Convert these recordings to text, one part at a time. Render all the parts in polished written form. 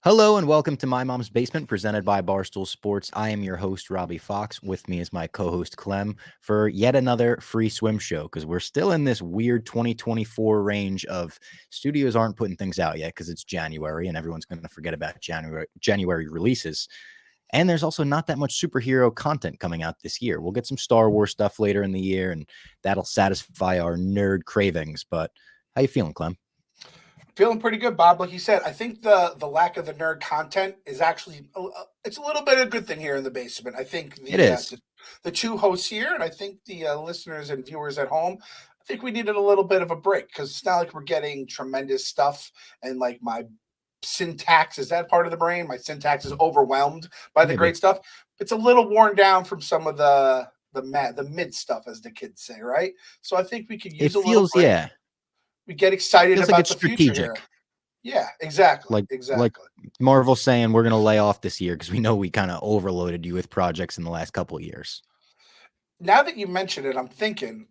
Hello and welcome to My Mom's Basement, presented by Barstool Sports. I am your host, Robbie Fox. With me is my co-host, Clem, for yet another free swim show, because we're still in this weird 2024 range of studios aren't putting things out yet because it's January and everyone's going to forget about January releases. And there's also not that much superhero content coming out this year. We'll get some Star Wars stuff later in the year, and that'll satisfy our nerd cravings. But how you feeling, Clem? Feeling pretty good, Bob. Like you said, I think the lack of the nerd content is actually it's a little bit of a good thing here in the basement. I think It is. the two hosts here, and I think the listeners and viewers at home, I think we needed a little bit of a break because it's not like we're getting tremendous stuff. And like my syntax is that part of the brain. My syntax is overwhelmed by the Maybe. great stuff. It's a little worn down from some of the mid stuff, as the kids say, right? So I think we could It use a little feels, break. yeah, We get excited feels like about it's the future here. strategic. Yeah, exactly, Like exactly. Marvel saying we're gonna lay off this year because we know we kind of overloaded you with projects in the last couple of years. Now that you mention it, I'm thinking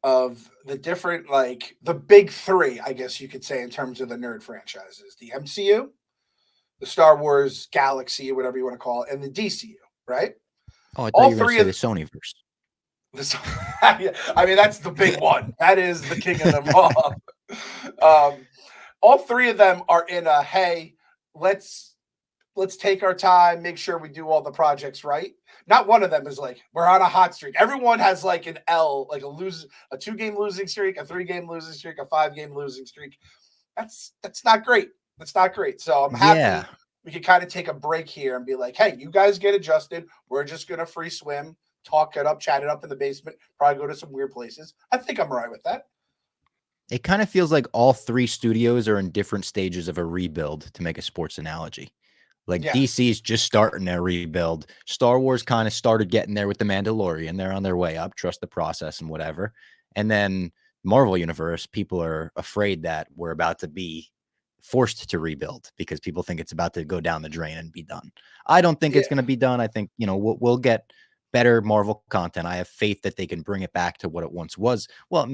of the different, like the big three, I guess you could say, in terms of the nerd franchises: the MCU, the Star Wars Galaxy, or whatever you want to call it, and the DCU. Right? Oh, I thought All you were gonna three say the of Sonyverse. this. I mean, that's the big one. That is the king of them all. Um, all three of them are in a hey, let's let's take our time, make sure we do all the projects right. Not one of them is like we're on a hot streak. Everyone has like an L, like a 2 game losing streak, a 3 game losing streak, a 5 game losing streak. That's not great. That's not great. So I'm Yeah, happy we could kind of take a break here and be like, hey, you guys get adjusted. We're just gonna free swim, talk it up, chat it up in the basement, probably go to some weird places. I think I'm all right with that. it kind of feels like all three studios are in different stages of a rebuild. To make a sports analogy, like Yes. DC is just starting their rebuild. Star Wars kind of started getting there with the Mandalorian. They're on their way up. Trust the process and whatever. And then Marvel Universe, people are afraid that we're about to be forced to rebuild because people think it's about to go down the drain and be done. I don't think it's Yeah. going to be done. I think, we'll get better Marvel content. I have faith that they can bring it back to what it once was. Well,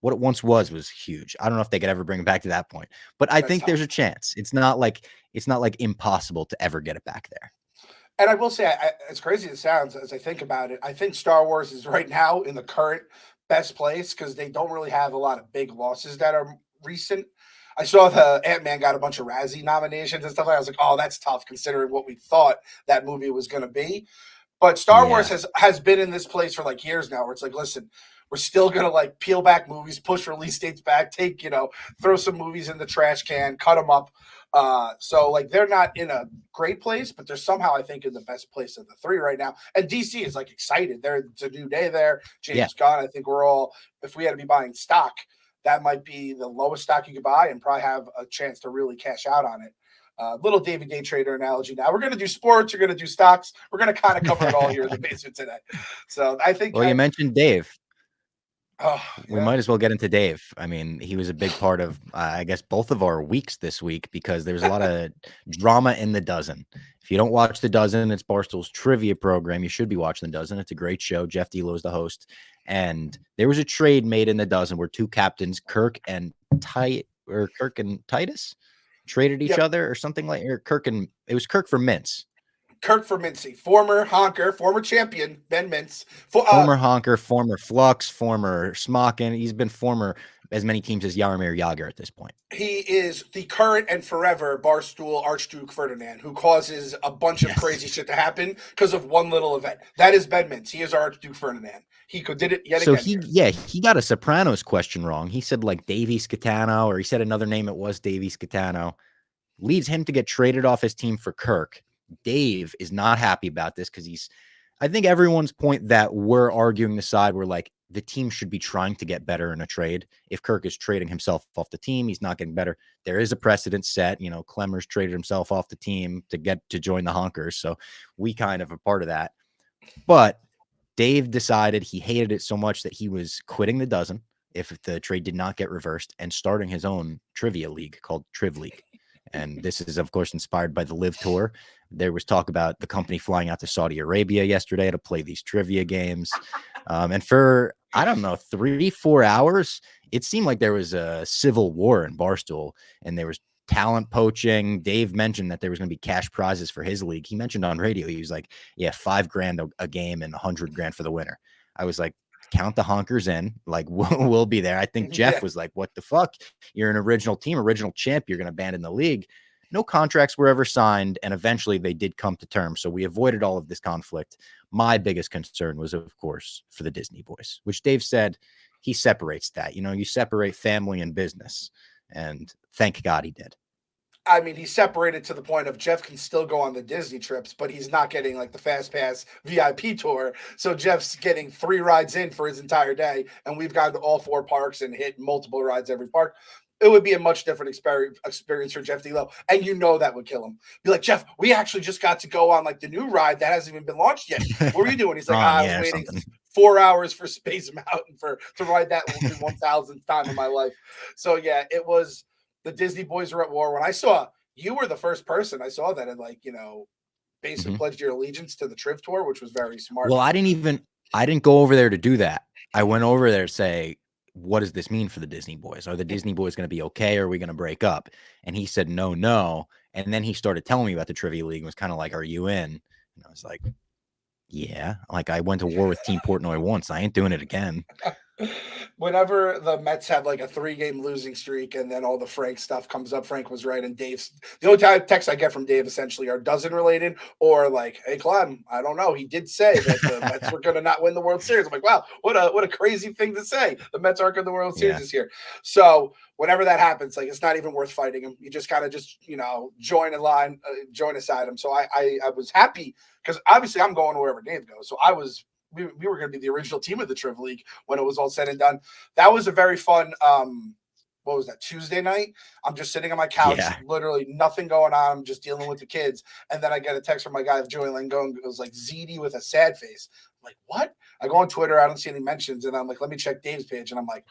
what it once was huge. I don't know if they could ever bring it back to that point, but I That's think there's a tough. chance. It's not like impossible to ever get it back there. And I will say, as crazy as it sounds, as I think about it, I think Star Wars is right now in the current best place because they don't really have a lot of big losses that are recent. I saw the Ant-Man got a bunch of Razzie nominations and stuff like that. I was like, oh, that's tough considering what we thought that movie was going to be. But Star Wars Yeah. has been in this place for like years now, where it's like, listen, we're still gonna like peel back movies, push release dates back, take throw some movies in the trash can, cut them up. So like they're not in a great place, but they're somehow I think in the best place of the three right now. And DC is like excited. It's a new day there. Yeah. James Gunn. I think we're all, if we had to be buying stock, that might be the lowest stock you could buy and probably have a chance to really cash out on it. Little David Day trader analogy. Now we're going to do sports. We're going to do stocks. We're going to kind of cover it all here in the basement today. So I think Well, you mentioned Dave. oh We yeah, might as well get into Dave. I mean, he was a big part of, I guess, both of our weeks this week because there's a lot of drama in The Dozen. If you don't watch The Dozen, it's Barstool's trivia program. You should be watching The Dozen. It's a great show. Jeff Delo's the host. And there was a trade made in The Dozen where two captains, Kirk and Titus, traded each yep. other or something like, or it was Kirk for Mintz. Kirk for Mincy, former honker, former champion Ben Mintz. Former honker, former flux, former smockin. He's been former as many teams as Jaromir Jagr at this point. He is the current and forever Barstool Archduke Ferdinand, who causes a bunch of Yes. crazy shit to happen because of one little event. That is Ben Mintz. He is our Archduke Ferdinand. He did it yet So again here. he got a Sopranos question wrong. He said like Davey Scatano, or he said another name. It was Davey Scatano. Leads him to get traded off his team for Kirk. Dave is not happy about this because I think everyone's point that we're arguing the side where like the team should be trying to get better in a trade. If Kirk is trading himself off the team, he's not getting better. There is a precedent set. Clemmer's traded himself off the team to join the Honkers. So we kind of are part of that. But Dave decided he hated it so much that he was quitting The Dozen if the trade did not get reversed and starting his own trivia league called Triv League. And this is, of course, inspired by the Live Tour. There was talk about the company flying out to Saudi Arabia yesterday to play these trivia games. And for, I don't know, 3-4 hours, it seemed like there was a civil war in Barstool. And there was talent poaching. Dave mentioned that there was going to be cash prizes for his league. He mentioned on radio, he was like, yeah, $5,000 a game and $100,000 for the winner. I was like, count the honkers in, like we'll be there. I think Jeff was like, what the fuck? You're an original team, original champ. You're going to abandon the league. No contracts were ever signed, and eventually they did come to terms. So we avoided all of this conflict. My biggest concern was, of course, for the Disney boys, which Dave said he separates that. You know, you separate family and business, and thank God he did. I mean, he's separated to the point of Jeff can still go on the Disney trips, but he's not getting like the Fast Pass VIP tour. So Jeff's getting 3 rides in for his entire day, and we've gone to all 4 parks and hit multiple rides every park. It would be a much different experience for Jeff D'Lo, and you know that would kill him. Be like, Jeff, we actually just got to go on like the new ride that hasn't even been launched yet. What were you doing? He's like, I was waiting 4 hours for Space Mountain to ride that 1,000th time in my life. So yeah, it was the Disney boys are at war. When I saw you were the first person I saw that had like, you know, basically pledged your allegiance to the Triv Tour, which was very smart. Well, I didn't go over there to do that. I went over there to say, what does this mean for the Disney boys? Are the Disney boys going to be okay? Or are we going to break up? And he said, no. And then he started telling me about the Trivia League and was kind of like, are you in? And I was like, yeah. Like, I went to war with Team Portnoy once. I ain't doing it again. Whenever the Mets had like a 3-game losing streak and then all the Frank stuff comes up, Frank was right. And Dave's the only text I get from Dave essentially are dozen related or like, hey, Clem, I don't know. He did say that the Mets were going to not win the World Series. I'm like, wow, what a crazy thing to say. The Mets aren't going to the World Series this year. So whenever that happens, like, it's not even worth fighting him. You just kind of you know, join a line, join aside him. So I was happy because obviously I'm going wherever Dave goes. So we were going to be the original team of the Triv League when it was all said and done. That was a very fun, what was that, Tuesday night? I'm just sitting on my couch, literally nothing going on. I'm just dealing with the kids. And then I get a text from my guy, Joey Langone, it was like ZD with a sad face. I'm like, what? I go on Twitter, I don't see any mentions. And I'm like, let me check Dave's page. And I'm like,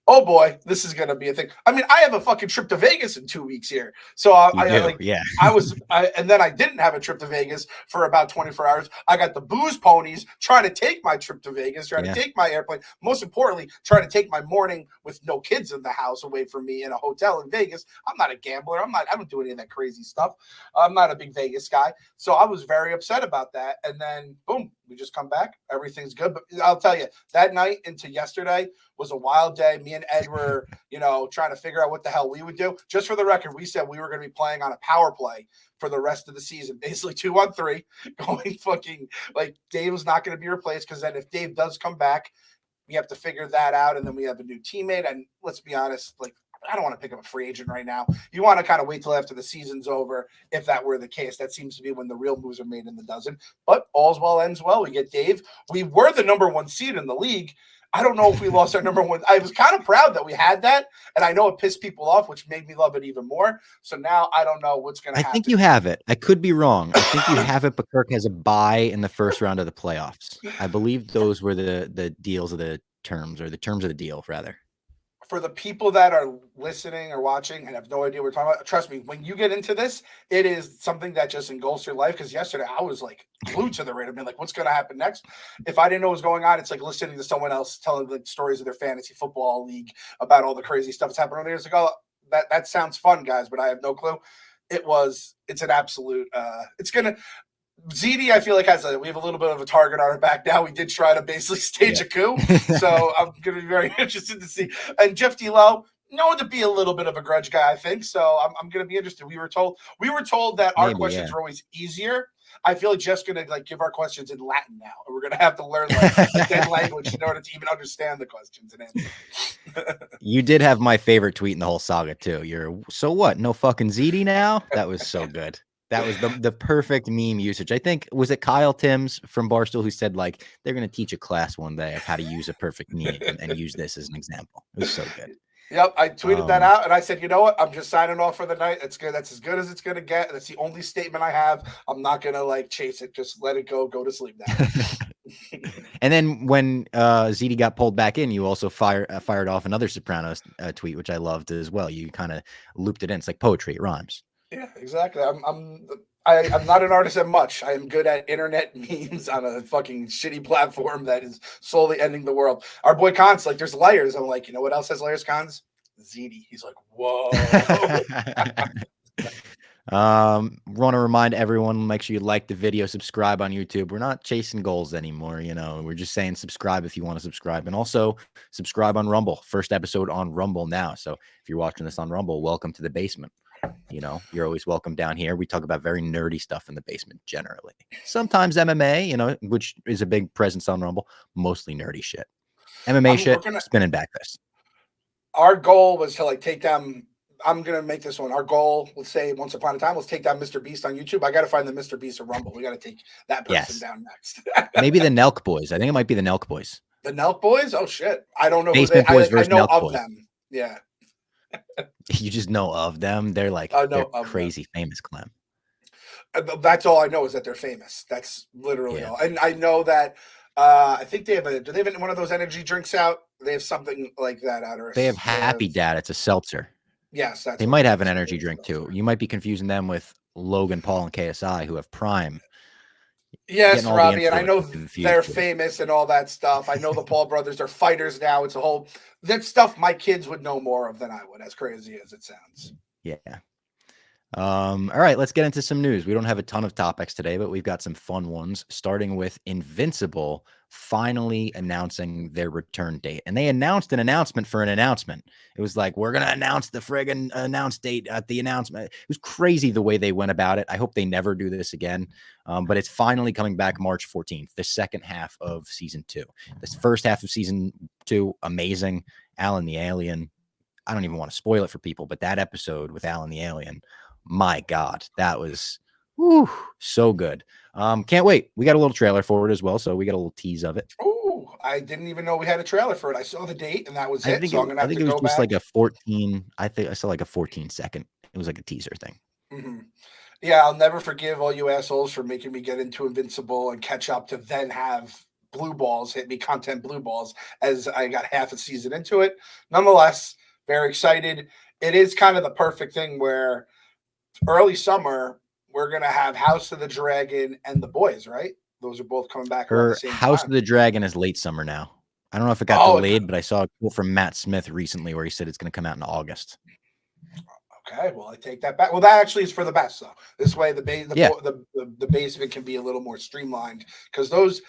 oh boy, this is going to be a thing. I mean, I have a fucking trip to Vegas in 2 weeks here. So and then I didn't have a trip to Vegas for about 24 hours. I got the booze ponies trying to take my trip to Vegas, trying to take my airplane. Most importantly, trying to take my morning with no kids in the house away from me in a hotel in Vegas. I'm not a gambler. I don't do any of that crazy stuff. I'm not a big Vegas guy. So I was very upset about that. And then boom, we just come back. Everything's good. But I'll tell you, that night into yesterday was a wild day. Me and Ed were, you know, trying to figure out what the hell we would do. Just for the record, we said we were going to be playing on a power play for the rest of the season, basically 2-on-3, going fucking like Dave was not going to be replaced because then if Dave does come back, we have to figure that out. And then we have a new teammate. And let's be honest, like, I don't want to pick up a free agent right now. You want to kind of wait till after the season's over. If that were the case, that seems to be when the real moves are made in the dozen. But all's well ends well. We get Dave. We were the number 1 seed in the league. I don't know if we lost our number 1. I was kind of proud that we had that. And I know it pissed people off, which made me love it even more. So now I don't know what's going to happen. I think you have it. I could be wrong. I think you have it, but Kirk has a bye in the first round of the playoffs. I believe those were the deals of the terms, or the terms of the deal, rather. For the people that are listening or watching and have no idea what we're talking about, trust me, when you get into this, it is something that just engulfs your life. Because yesterday I was like glued to the radar, like, what's going to happen next? If I didn't know what was going on, it's like listening to someone else telling the stories of their fantasy football league about all the crazy stuff that's happened. Years ago. That sounds fun, guys, but I have no clue. It's an absolute. It's gonna. ZD, I feel like we have a little bit of a target on our back now. We did try to basically stage a coup, so I'm going to be very interested to see. And Jeff D'Lo, known to be a little bit of a grudge guy, I think. So I'm going to be interested. We were told that our questions are always easier. I feel like Jeff's going to like give our questions in Latin now, and we're going to have to learn like a dead language in order to even understand the questions and answers. You did have my favorite tweet in the whole saga too. So what? No fucking ZD now? That was so good. That was the perfect meme usage. I think, was it Kyle Timms from Barstool who said, like, they're going to teach a class one day of how to use a perfect meme and use this as an example. It was so good. Yep, I tweeted that out, and I said, you know what? I'm just signing off for the night. That's good. That's as good as it's going to get. That's the only statement I have. I'm not going to, like, chase it. Just let it go. Go to sleep now. And then when ZD got pulled back in, you also fired off another Sopranos tweet, which I loved as well. You kind of looped it in. It's like poetry. It rhymes. Yeah, exactly. I'm not an artist at much. I am good at internet memes on a fucking shitty platform that is slowly ending the world. Our boy Cons, like, there's layers. I'm like, you know what else has layers, Cons? ziti. He's like, whoa. Want to remind everyone, make sure you like the video, subscribe on YouTube. We're not chasing goals anymore, you know. We're just saying subscribe if you want to subscribe, and also subscribe on Rumble. First episode on Rumble now. So if you're watching this on Rumble, welcome to the basement. You know, you're always welcome down here. We talk about very nerdy stuff in the basement generally. Sometimes MMA, you know, which is a big presence on Rumble. Mostly nerdy shit. MMA shit, spinning back this. Our goal was to like take down. I'm gonna make this one. Our goal, let's say, once upon a time, let's take down Mr. Beast on YouTube. I gotta find the Mr. Beast of Rumble. We gotta take that person down next. Maybe the Nelk Boys. I think it might be the Nelk Boys. The Nelk Boys? Oh shit! I don't know Basement who Boys they. I know Nelk of Boys. them. Yeah. You just know of them. They're like they're crazy famous, Clem. That's all I know is that they're famous. That's literally all. And I know that I think they have do they have one of those energy drinks out? They have something like that out. Or they have Happy Dad. It's a seltzer. Yes, they might have an energy drink too. You might be confusing them with Logan Paul and KSI, who have Prime. Yes, Robbie, and I know they're famous and all that stuff. I know the Paul brothers are fighters now. It's a whole that stuff my kids would know more of than I would, as crazy as it sounds. Yeah. All right, let's get into some news. We don't have a ton of topics today, but we've got some fun ones, starting with Invincible finally announcing their return date. And they announced an announcement for an announcement. It was like, we're going to announce the friggin' announce date at the announcement. It was crazy the way they went about it. I hope they never do this again. But it's finally coming back March 14th, the second half of season 2. This first half of season 2, amazing. Alan the Alien. I don't even want to spoil it for people, but that episode with Alan the Alien, my God, that was so good. Can't wait. We got a little trailer for it as well, so we got a little tease of it. Oh, I didn't even know we had a trailer for it. I saw the date and that was it. So I'm gonna have to go back. I think it was just like a 14. I think I saw like a 14-second. It was like a teaser thing. Mm-hmm. Yeah, I'll never forgive all you assholes for making me get into Invincible and catch up to then have blue balls hit me, content blue balls, as I got half a season into it. Nonetheless, very excited. It is kind of the perfect thing where early summer, we're going to have House of the Dragon and The Boys, right? Those are both coming back. Her House of the Dragon is late summer now. I don't know if it got delayed, but I saw a quote from Matt Smith recently where he said it's going to come out in August. Okay, well, I take that back. Well, that actually is for the best, though. This way, the base of it can be a little more streamlined because those,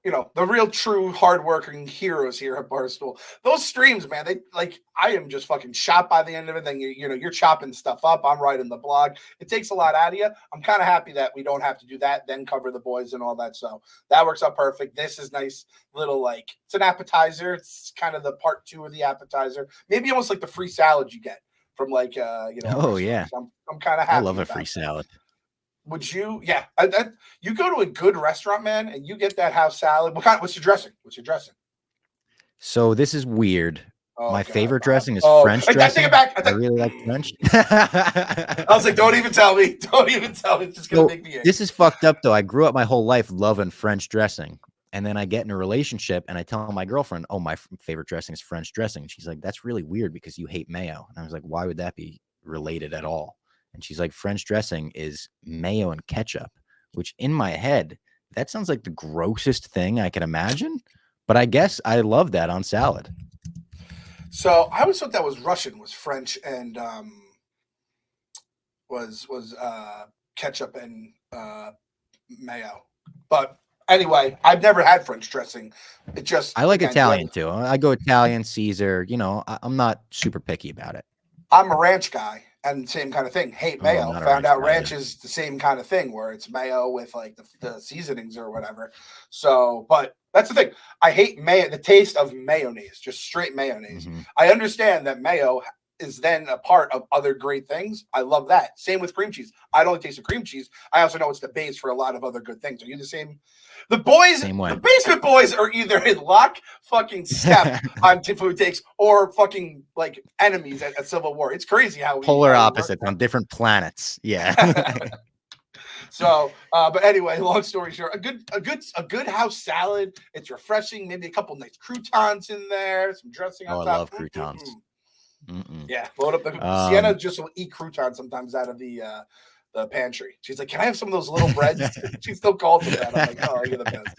you know, the real true hardworking heroes here at Barstool, those streams, man, they like, I am just fucking shot by the end of it. Then you're chopping stuff up. I'm writing the blog. It takes a lot out of you. I'm kind of happy that we don't have to do that, then cover The Boys and all that. So that works out perfect. This is nice little, like, it's an appetizer. It's kind of the part 2 of the appetizer. Maybe almost like the free salad you get from like, Oh yeah. I'm kind of happy. I love a free salad. Would you? Yeah, you go to a good restaurant, man, and you get that house salad. What's your dressing? So this is weird. My favorite dressing is French dressing. I take it back. I really like French. I was like, don't even tell me. Don't even tell me. It's just gonna make me angry. This is fucked up though. I grew up my whole life loving French dressing. And then I get in a relationship and I tell my girlfriend, oh, my favorite dressing is French dressing. And she's like, that's really weird because you hate mayo. And I was like, why would that be related at all? And she's like, French dressing is mayo and ketchup, which in my head, that sounds like the grossest thing I can imagine. But I guess I love that on salad. So I always thought that was Russian, was French and was ketchup and mayo. But anyway, I've never had French dressing. It just I like Italian too. I go Italian, Caesar. You know, I'm not super picky about it. I'm a ranch guy. And same kind of thing. Hate mayo. Found out ranch is the same kind of thing where it's mayo with like the seasonings or whatever. So, but that's the thing. I hate mayo, the taste of mayonnaise, just straight mayonnaise. Mm-hmm. I understand that mayo is then a part of other great things. I love that. Same with cream cheese. I don't taste of cream cheese. I also know it's the base for a lot of other good things. Are you the same? The boys, the basement boys are either in lock fucking step on food takes or fucking like enemies at Civil War. It's crazy how we polar opposites on different planets. Yeah. So, but anyway, long story short, a good house salad. It's refreshing. Maybe a couple nice croutons in there, some dressing on top. I love croutons. Yeah, load up. Sienna just will eat croutons sometimes out of the pantry. She's like, "Can I have some of those little breads?" She still calls them that. I'm like, "Oh, you're the best."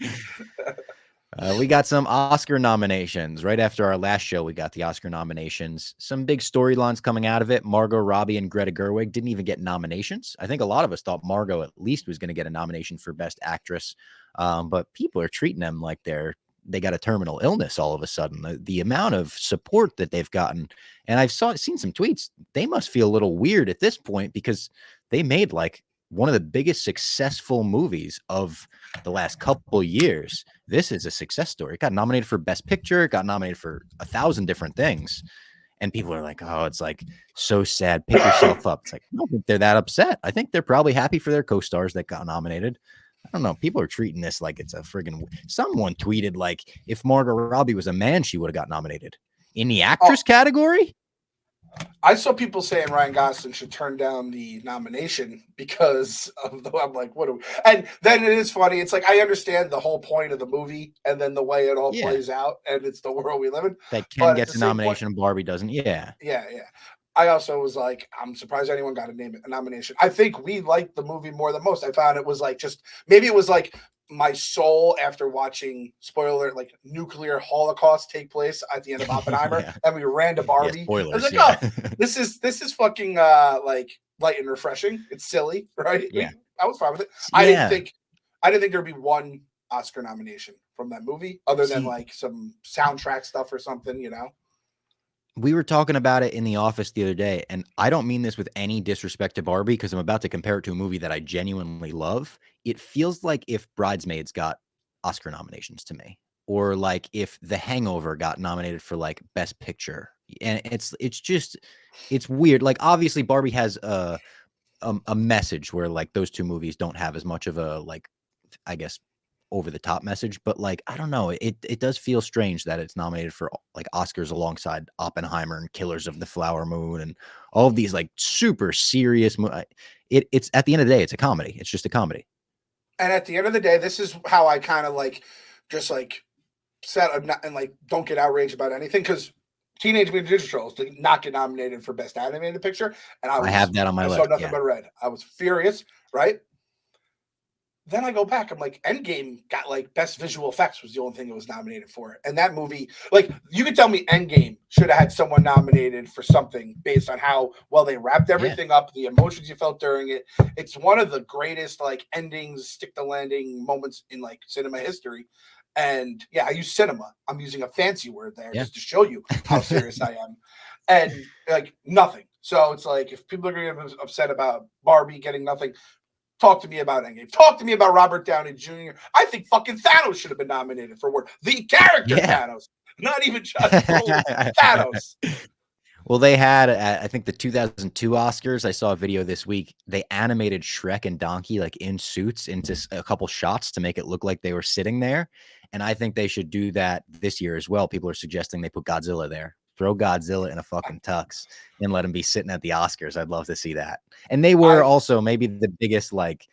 We got some Oscar nominations. Right after our last show, we got the Oscar nominations. Some big storylines coming out of it. Margot Robbie and Greta Gerwig didn't even get nominations. I think a lot of us thought Margot at least was going to get a nomination for Best Actress. But people are treating them like they got a terminal illness all of a sudden. The amount of support that they've gotten. And I've seen some tweets. They must feel a little weird at this point because they made like one of the biggest successful movies of the last couple years. This is a success story. It got nominated for Best Picture. It got nominated for 1,000 different things. And people are like, oh, it's like so sad. Pick yourself up. It's like, I don't think they're that upset. I think they're probably happy for their co-stars that got nominated. I don't know. People are treating this like it's a friggin' someone tweeted like if Margot Robbie was a man, she would have got nominated in the actress category. I saw people saying Ryan Gosling should turn down the nomination because of the. I'm like, what? And then it is funny. It's like I understand the whole point of the movie, and then the way it all plays out, and it's the world we live in. That Ken gets a nomination and Barbie doesn't. Yeah. I also was like, I'm surprised anyone got a nomination. I think we liked the movie more than most. I found it was like maybe it was like my soul after watching, spoiler alert, like nuclear holocaust take place at the end of Oppenheimer, and we ran to Barbie. Yeah, spoilers, I was like, oh, this is fucking like light and refreshing. It's silly, right? Yeah, I was fine with it. I didn't think there'd be one Oscar nomination from that movie other than like some soundtrack stuff or something, you know. We were talking about it in the office the other day, and I don't mean this with any disrespect to Barbie because I'm about to compare it to a movie that I genuinely love. It feels like if Bridesmaids got Oscar nominations to me, or like if The Hangover got nominated for like Best Picture, and it's weird. Like obviously Barbie has a message where like those two movies don't have as much of a like, I guess, over the top message, but like I don't know, it does feel strange that it's nominated for like Oscars alongside Oppenheimer and Killers of the Flower Moon and all of these like super serious it's at the end of the day it's a comedy. It's just a comedy. And at the end of the day, this is how I kind of like just like set and like don't get outraged about anything because Teenage Mutant Ninja Turtles did not get nominated for Best Animated Picture, and I have that on my list. I saw nothing but red. I was furious, right? Then I go back. I'm like, Endgame got like Best Visual Effects was the only thing it was nominated for. And that movie, like, you could tell me Endgame should have had someone nominated for something based on how well they wrapped everything up, the emotions you felt during it. It's one of the greatest like endings, stick the landing moments in like cinema history. And yeah, I use cinema. I'm using a fancy word there just to show you how serious I am. And like nothing. So it's like if people are going to be upset about Barbie getting nothing. Talk to me about Endgame. Talk to me about Robert Downey Jr. I think fucking Thanos should have been nominated for award. The character Thanos, not even just Thanos. Well, they had, I think, the 2002 Oscars. I saw a video this week. They animated Shrek and Donkey like in suits into a couple shots to make it look like they were sitting there. And I think they should do that this year as well. People are suggesting they put Godzilla there. Throw Godzilla in a fucking tux and let him be sitting at the Oscars. I'd love to see that. And they were also maybe the biggest like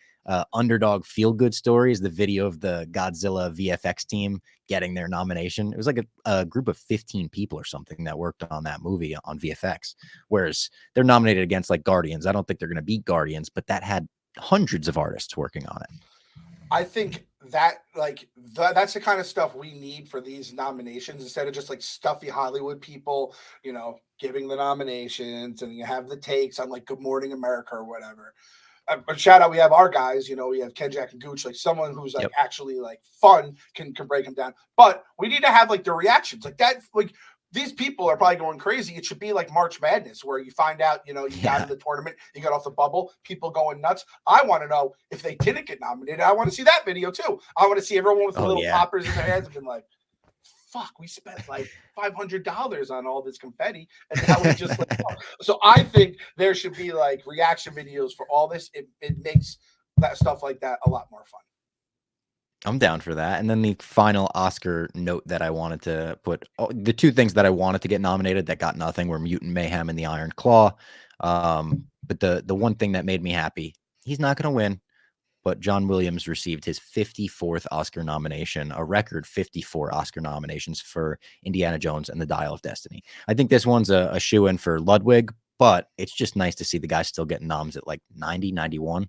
underdog feel good story is the video of the Godzilla VFX team getting their nomination. It was like a group of 15 people or something that worked on that movie on VFX, whereas they're nominated against like Guardians. I don't think they're going to beat Guardians, but that had hundreds of artists working on it. I think that like that's the kind of stuff we need for these nominations instead of just like stuffy Hollywood people, you know, giving the nominations and you have the takes on like Good Morning America or whatever. But shout out, we have our guys, you know, we have Ken, Jack, and Gooch, like someone who's like actually like fun can break them down. But we need to have like the reactions like that. Like these people are probably going crazy. It should be like March Madness where you find out, you know, you got in the tournament, you got off the bubble, people going nuts. I want to know if they didn't get nominated. I want to see that video too. I want to see everyone with the little poppers in their hands and been like, fuck, we spent like $500 on all this confetti. And now we just like, oh. So I think there should be like reaction videos for all this. It makes that stuff like that a lot more fun. I'm down for that. And then the final Oscar note that I wanted to put, the two things that I wanted to get nominated that got nothing were Mutant Mayhem and the Iron Claw. But the one thing that made me happy, he's not going to win, but John Williams received his 54th Oscar nomination, a record 54 Oscar nominations for Indiana Jones and the Dial of Destiny. I think this one's a shoe-in for Ludwig, but it's just nice to see the guy still getting noms at like 90, 91.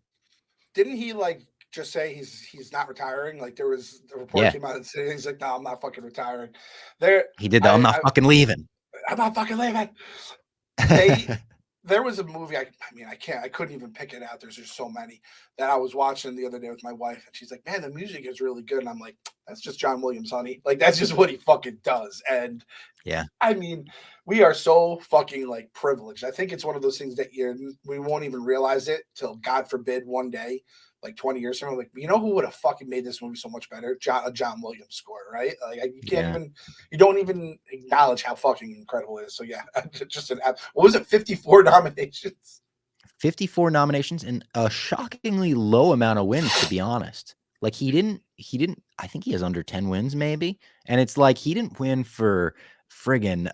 Didn't he like just say he's not retiring? Like there was a report Yeah, came out and said he's like, no, I'm not fucking retiring. There, he did that. I'm not fucking leaving. I'm not fucking leaving. They there was a movie. I mean, I couldn't even pick it out. There's just so many that I was watching the other day with my wife, and she's like, "Man, the music is really good." And I'm like, "That's just John Williams, honey. Like that's just what he fucking does." And Yeah, I mean, we are so fucking like privileged. I think it's one of those things that we won't even realize it till God forbid one day, like 20 years from now, like you know who would have fucking made this movie so much better? A John Williams score, right? Like you can't even, you don't even acknowledge how fucking incredible it is. So yeah, just what was it? 54 nominations. 54 nominations and a shockingly low amount of wins, to be honest. Like he didn't, I think he has under 10 wins maybe. And it's like, he didn't win for friggin',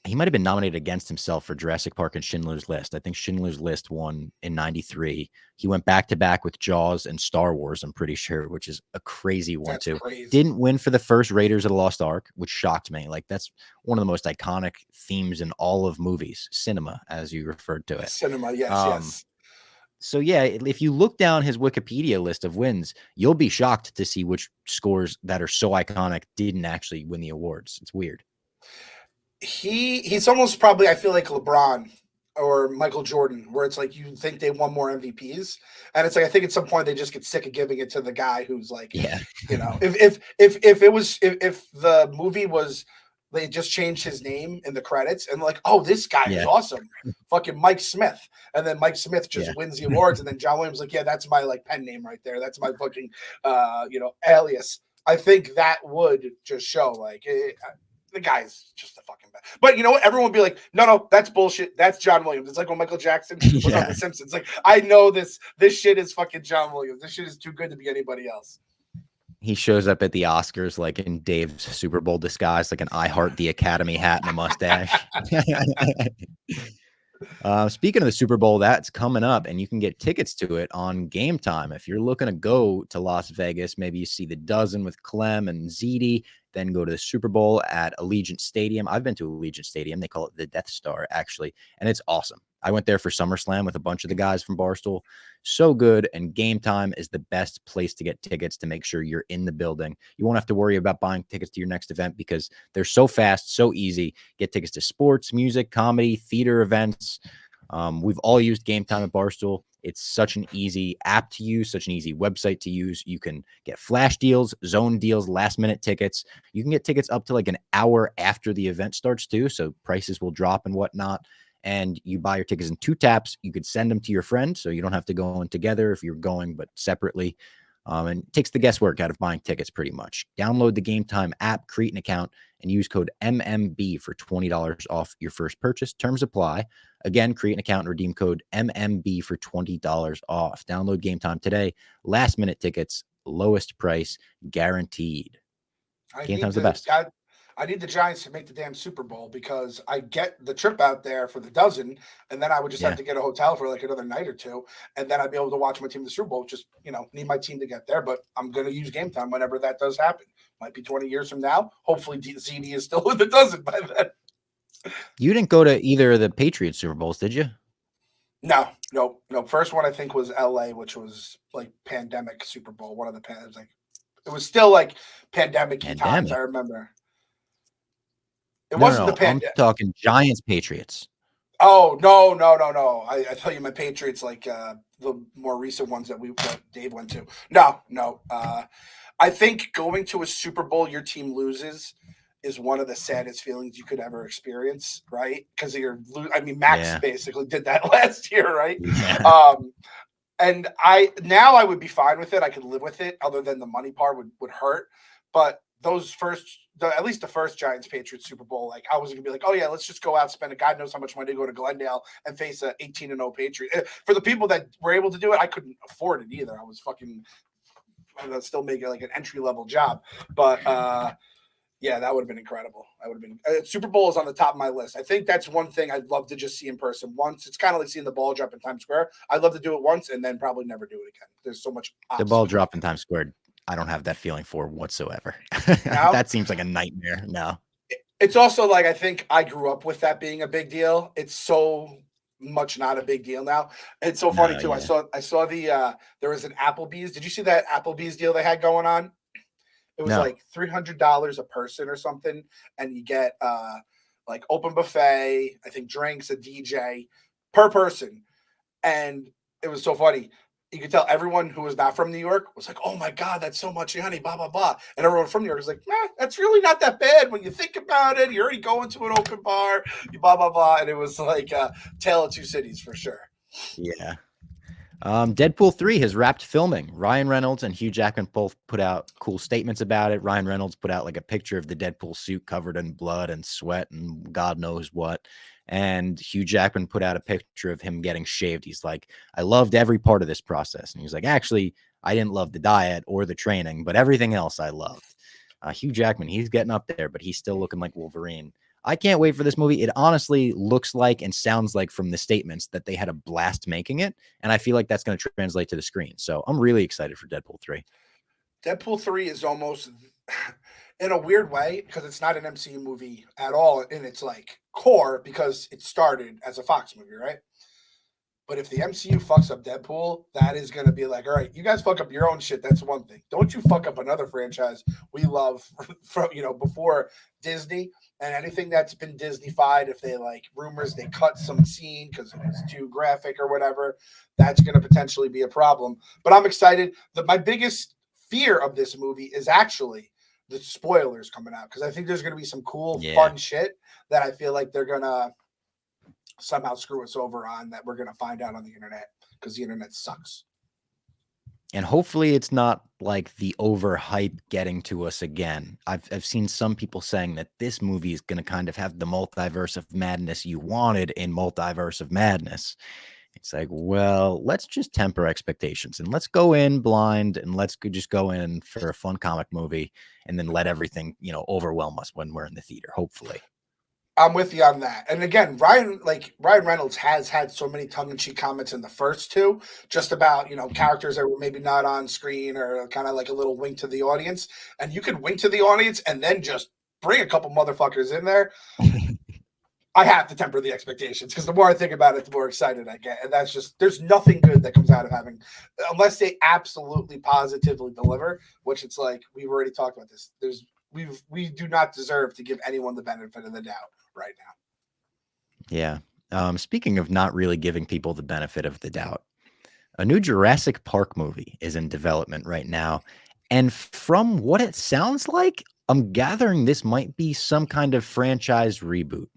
he might have been nominated against himself for Jurassic Park and Schindler's List. I think Schindler's List won in 93. He went back to back with Jaws and Star Wars, I'm pretty sure, which is a crazy one too. Crazy. Didn't win for the first Raiders of the Lost Ark, which shocked me. Like that's one of the most iconic themes in all of movies, cinema, as you referred to it. Cinema, yes. So yeah, if you look down his Wikipedia list of wins, you'll be shocked to see which scores that are so iconic didn't actually win the awards. It's weird. He's almost probably, I feel like LeBron or Michael Jordan, where it's like you think they won more MVPs, and it's like I think at some point they just get sick of giving it to the guy who's like, yeah, you know, if the movie was they just changed his name in the credits and like, oh, this guy is awesome, fucking Mike Smith, and then Mike Smith just wins the awards, and then John Williams like, yeah, that's my like pen name right there, that's my fucking alias. I think that would just show like. The guy's just a fucking bad. But you know what? Everyone would be like, no, that's bullshit. That's John Williams. It's like when Michael Jackson was on The Simpsons. Like, I know this shit is fucking John Williams. This shit is too good to be anybody else. He shows up at the Oscars like in Dave's Super Bowl disguise, like an I Heart the Academy hat and a mustache. Speaking of the Super Bowl, that's coming up, and you can get tickets to it on Game Time. If you're looking to go to Las Vegas, maybe you see the dozen with Clem and Ziti, then go to the Super Bowl at Allegiant Stadium. I've been to Allegiant Stadium. They call it the Death Star, actually, and it's awesome. I went there for SummerSlam with a bunch of the guys from Barstool. So good, and Game Time is the best place to get tickets to make sure you're in the building. You won't have to worry about buying tickets to your next event because they're so fast, so easy. Get tickets to sports, music, comedy, theater events. We've all used Game Time at Barstool. It's such an easy app to use, such an easy website to use. You can get flash deals, zone deals, last minute tickets. You can get tickets up to like an hour after the event starts too. So prices will drop and whatnot. And you buy your tickets in 2 taps. You could send them to your friend, so you don't have to go in together if you're going, but separately. And it takes the guesswork out of buying tickets pretty much. Download the Game Time app, create an account, and use code MMB for $20 off your first purchase. Terms apply. Again, create an account and redeem code MMB for $20 off. Download Game Time today. Last minute tickets, lowest price guaranteed. Game Time's the best. I need the Giants to make the damn Super Bowl because I get the trip out there for the dozen, and then I would just have to get a hotel for like another night or two, and then I'd be able to watch my team in the Super Bowl. Just need my team to get there, but I'm going to use Game Time whenever that does happen. Might be 20 years from now. Hopefully, ZD is still in the dozen by then. You didn't go to either of the Patriots Super Bowls, did you? No. First one I think was LA, which was like pandemic Super Bowl. One of the it was still like pandemic times. I remember. It wasn't the pandemic. I'm talking Giants Patriots. Oh no! I tell you, my Patriots like the more recent ones that Dave went to. No. I think going to a Super Bowl, your team loses, is one of the saddest feelings you could ever experience, right? Because Max basically did that last year, right? Yeah. And I would be fine with it. I could live with it, other than the money part would hurt. But those at least the first Giants Patriots Super Bowl, like I was gonna be like, oh yeah, let's just go out, spend a God knows how much money to go to Glendale and face a 18-0 Patriot. For the people that were able to do it, I couldn't afford it either. I was still making like an entry level job, but yeah, that would have been incredible. I would have been Super Bowl is on the top of my list. I think that's one thing I'd love to just see in person once. It's kind of like seeing the ball drop in Times Square. I'd love to do it once and then probably never do it again. There's so much. The ball drop in Times Square, I don't have that feeling for whatsoever. That seems like a nightmare. No. It's also like, I think I grew up with that being a big deal. It's so much not a big deal now. It's so funny too. Yeah. I saw the there was an Applebee's. Did you see that Applebee's deal they had going on? It was No. like $300 a person or something, and you get like open buffet, I think drinks, a DJ per person. And it was so funny. You could tell everyone who was not from New York was like, "Oh my God, that's so much money, blah blah blah." And everyone from New York was like, that's really not that bad when you think about it. You're already going to an open bar, you blah blah blah." And it was like Tale of Two Cities for sure. Yeah. Deadpool 3 has wrapped filming. Ryan Reynolds and Hugh Jackman both put out cool statements about it. Ryan Reynolds put out like a picture of the Deadpool suit covered in blood and sweat and God knows what. And Hugh Jackman put out a picture of him getting shaved. He's like, I loved every part of this process. And he's like, actually, I didn't love the diet or the training, but everything else I loved. Hugh Jackman, he's getting up there, but he's still looking like Wolverine. I can't wait for this movie. It honestly looks like and sounds like from the statements that they had a blast making it. And I feel like that's going to translate to the screen. So I'm really excited for Deadpool 3. Deadpool 3 is almost in a weird way because it's not an MCU movie at all in its like core because it started as a Fox movie, right? But if the MCU fucks up Deadpool, that is going to be like, all right, you guys fuck up your own shit. That's one thing. Don't you fuck up another franchise we love from, before Disney, and anything that's been Disney-fied, if they like rumors, they cut some scene because it was too graphic or whatever, that's going to potentially be a problem. But I'm excited. My biggest fear of this movie is actually the spoilers coming out because I think there's going to be some cool, fun shit that I feel like they're going to somehow screw us over on that we're going to find out on the internet because the internet sucks. And hopefully it's not like the overhype getting to us again. I've seen some people saying that this movie is going to kind of have the multiverse of madness you wanted in Multiverse of Madness. It's like, well, let's just temper expectations and let's go in blind and let's just go in for a fun comic movie and then let everything, overwhelm us when we're in the theater, hopefully. I'm with you on that. And again, Ryan Reynolds has had so many tongue-in-cheek comments in the first two, just about, characters that were maybe not on screen or kind of like a little wink to the audience. And you could wink to the audience and then just bring a couple motherfuckers in there. I have to temper the expectations because the more I think about it, the more excited I get. And that's just, there's nothing good that comes out of having, unless they absolutely positively deliver, which it's like, we've already talked about this. We do not deserve to give anyone the benefit of the doubt right now. Yeah. Speaking of not really giving people the benefit of the doubt, a new Jurassic Park movie is in development right now. And from what it sounds like, I'm gathering this might be some kind of franchise reboot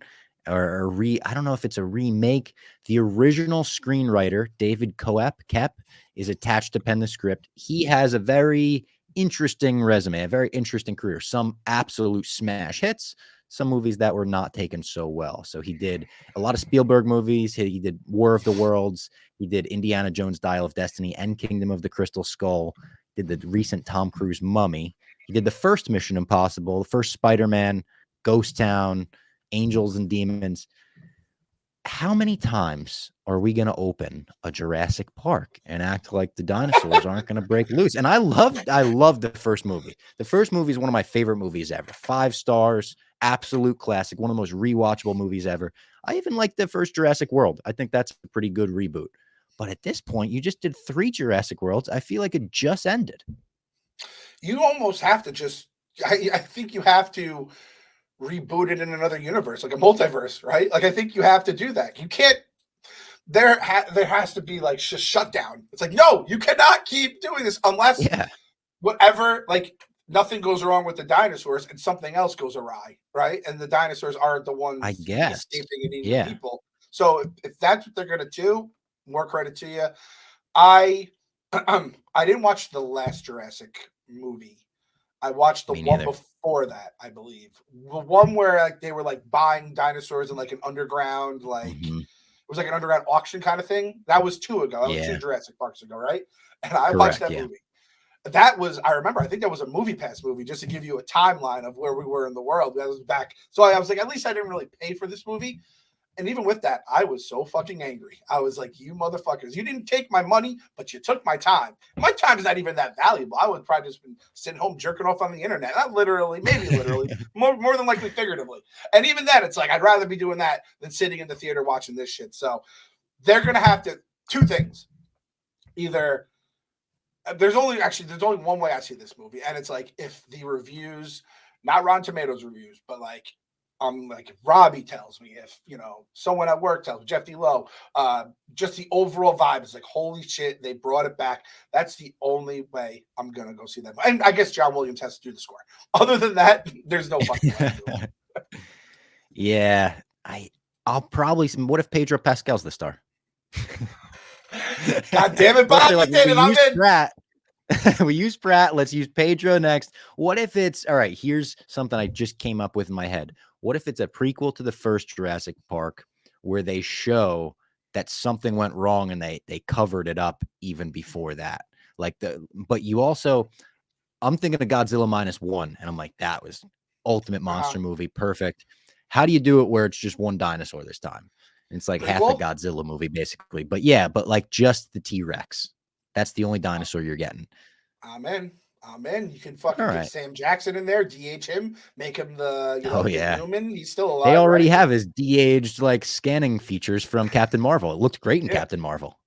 or I don't know if it's a remake. The original screenwriter, David Koepp, is attached to pen the script. He has a very interesting resume, a very interesting career, some absolute smash hits, some movies that were not taken so well. So he did a lot of Spielberg movies. He did War of the Worlds. He did Indiana Jones, Dial of Destiny, and Kingdom of the Crystal Skull. Did the recent Tom Cruise Mummy. He did the first Mission Impossible, the first Spider-Man, Ghost Town, Angels and Demons. How many times are we going to open a Jurassic Park and act like the dinosaurs aren't going to break loose? And I love the first movie. The first movie is one of my favorite movies ever. 5 stars, absolute classic, one of the most rewatchable movies ever. I even like the first Jurassic World. I think that's a pretty good reboot. But at this point, you just did 3 Jurassic Worlds. I feel like it just ended. You almost have to just, I think you have to reboot it in another universe, like a multiverse, right? Like I think you have to do that. You can't. There has to be like just shutdown. It's like, no, you cannot keep doing this unless whatever, like nothing goes wrong with the dinosaurs and something else goes awry, right? And the dinosaurs aren't the ones I guess escaping and eating people. So if that's what they're gonna do, more credit to you. I didn't watch the last Jurassic movie. I watched the one before that, I believe. The one where like they were like buying dinosaurs in like an underground, like it was like an underground auction kind of thing. That was 2 ago. That was 2 Jurassic Parks ago, right? And I watched that movie. That was, I remember, I think that was a Movie Pass movie just to give you a timeline of where we were in the world. That was back. So I was like, at least I didn't really pay for this movie. And even with that, I was so fucking angry. I was like, you motherfuckers, you didn't take my money, but you took my time. My time is not even that valuable. I would probably just been sitting home jerking off on the internet. Not literally, maybe literally, more than likely figuratively. And even then, it's like, I'd rather be doing that than sitting in the theater watching this shit. So they're going to have to, two things. Either there's only one way I see this movie, and it's like if the reviews, not Rotten Tomatoes reviews, but like if Robbie tells me, if someone at work tells me, Jeff D. Lowe, just the overall vibe is like, holy shit, they brought it back. That's the only way I'm gonna go see them. And I guess John Williams has to do the score. Other than that, there's no fucking way to do it. Yeah, I'll probably. What if Pedro Pascal's the star? God damn it, Bob! Like, you did it. I'm in. Pratt. We use Pratt. Let's use Pedro next. What if it's all right? Here's something I just came up with in my head. What if it's a prequel to the first Jurassic Park where they show that something went wrong and they covered it up even before that? But you also, I'm thinking of Godzilla -1, and I'm like, that was ultimate monster movie, perfect. How do you do it where it's just one dinosaur this time? It's like half a Godzilla movie, basically. But yeah, but like just the T-Rex. That's the only dinosaur you're getting. I'm in. You can fucking get Sam Jackson in there, DH him, make him the human. He's still alive. They already have his de-aged like scanning features from Captain Marvel. It looked great in Captain Marvel.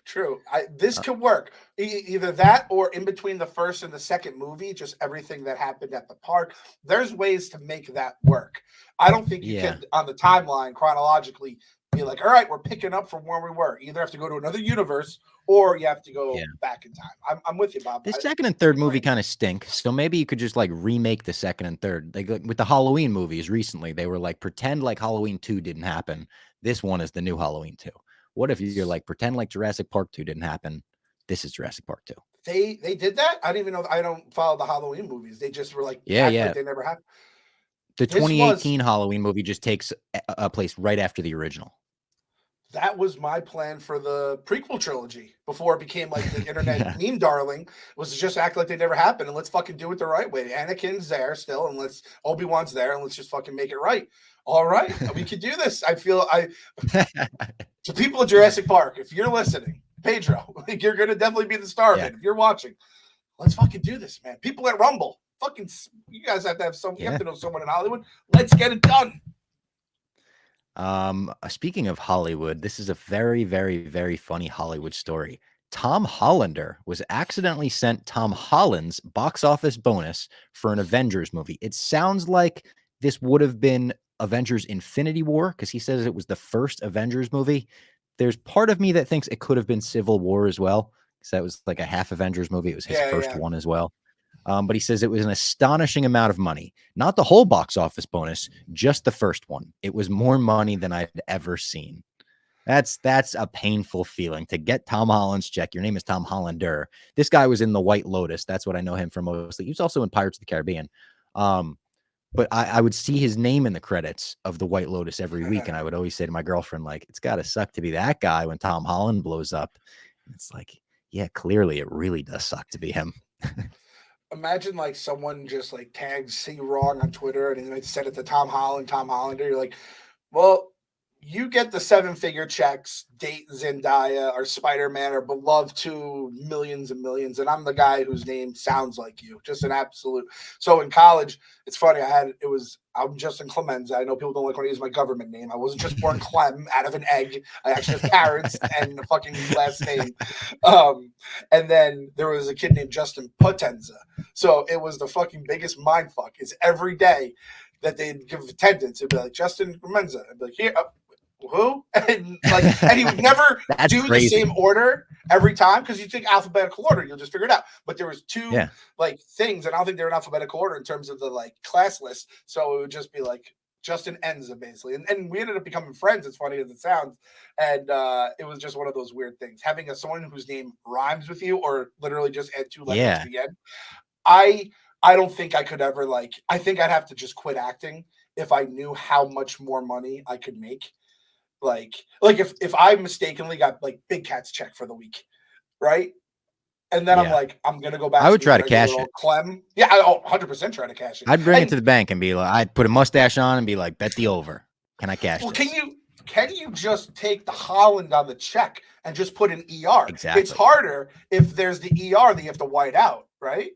True. This could work. Either that or in between the first and the second movie, just everything that happened at the park. There's ways to make that work. I don't think you can, on the timeline, chronologically, be like, all right, we're picking up from where we were. You either have to go to another universe or you have to go back in time. I'm with you, Bob. The second and third movie kind of stink. So maybe you could just like remake the second and third. Like with the Halloween movies recently, they were like, pretend like Halloween 2 didn't happen. This one is the new Halloween 2. What if you're like, pretend like Jurassic Park 2 didn't happen? This is Jurassic Park 2. They did that? I didn't even know. I don't follow the Halloween movies. They just were like, like they never happened. The 2018 Halloween movie just takes a place right after the original. That was my plan for the prequel trilogy before it became like the internet meme darling, was just act like they never happened and let's fucking do it the right way. Anakin's there still, and Obi-Wan's there, and let's just fucking make it right. All right, we can do this. To people of Jurassic Park, if you're listening, Pedro, you're gonna definitely be the star of it. If you're watching, let's fucking do this, man. People at Rumble, fucking, you guys have to have you have to know someone in Hollywood. Let's get it done. Speaking of Hollywood, this is a very, very, very funny Hollywood story. Tom Hollander was accidentally sent Tom Holland's box office bonus for an Avengers movie. It sounds like this would have been Avengers Infinity War because he says it was the first Avengers movie. There's part of me that thinks it could have been Civil War as well because that was like a half Avengers movie. It was his first one as well. But he says it was an astonishing amount of money, not the whole box office bonus, just the first one. It was more money than I'd ever seen. That's a painful feeling to get Tom Holland's check. Your name is Tom Hollander. This guy was in The White Lotus. That's what I know him from mostly. He was also in Pirates of the Caribbean. But I would see his name in the credits of The White Lotus every week. And I would always say to my girlfriend, like, it's got to suck to be that guy when Tom Holland blows up. And it's like, yeah, clearly it really does suck to be him. Imagine like someone just like tags you wrong on Twitter and then they said it to Tom Hollander. You're like, well, you get the 7-figure checks, date Zendaya or Spider-Man or beloved to millions and millions. And I'm the guy whose name sounds like you, just an absolute. So in college, it's funny. I'm Justin Clemenza. I know people don't like when I use my government name. I wasn't just born Clem out of an egg. I actually have parents and a fucking last name. And then there was a kid named Justin Potenza. So it was the fucking biggest mind fuck. Is every day that they'd give attendance, it'd be like Justin Clemenza. I'd be like, here, who? And he would never do crazy. The same order every time because you think alphabetical order, you'll just figure it out. But there was two things, and I don't think they're in alphabetical order in terms of the class list. So it would just be like Justin Enza basically, and we ended up becoming friends. It's funny as it sounds, and it was just one of those weird things. Having someone whose name rhymes with you, or literally just add 2 letters at the end. I don't think I could ever I think I'd have to just quit acting if I knew how much more money I could make. Like if I mistakenly got Big Cat's check for the week, right? And then I'm like, I'm gonna go back. I would try to cash it. Clem, yeah, I 100% try to cash it. I'd bring it to the bank and be like, I'd put a mustache on and be like, bet the over. Can I cash? Well, this? Can you just take the Holland on the check and just put an ER? Exactly. It's harder if there's the ER that you have to white out, right?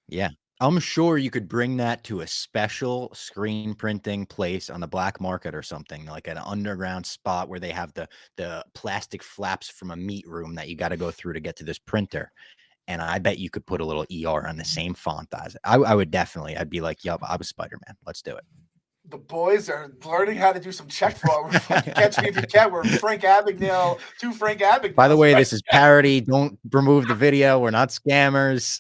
Yeah. I'm sure you could bring that to a special screen printing place on the black market or something, like an underground spot where they have the plastic flaps from a meat room that you got to go through to get to this printer. And I bet you could put a little ER on the same font as it. I would definitely. I'd be like, "Yup, I was Spider-Man. Let's do it." The boys are learning how to do some check fraud. We're fucking Catch Me If You Can. We're Frank Abagnale, two Frank Abagnales. By the way, this is parody. Don't remove the video. We're not scammers.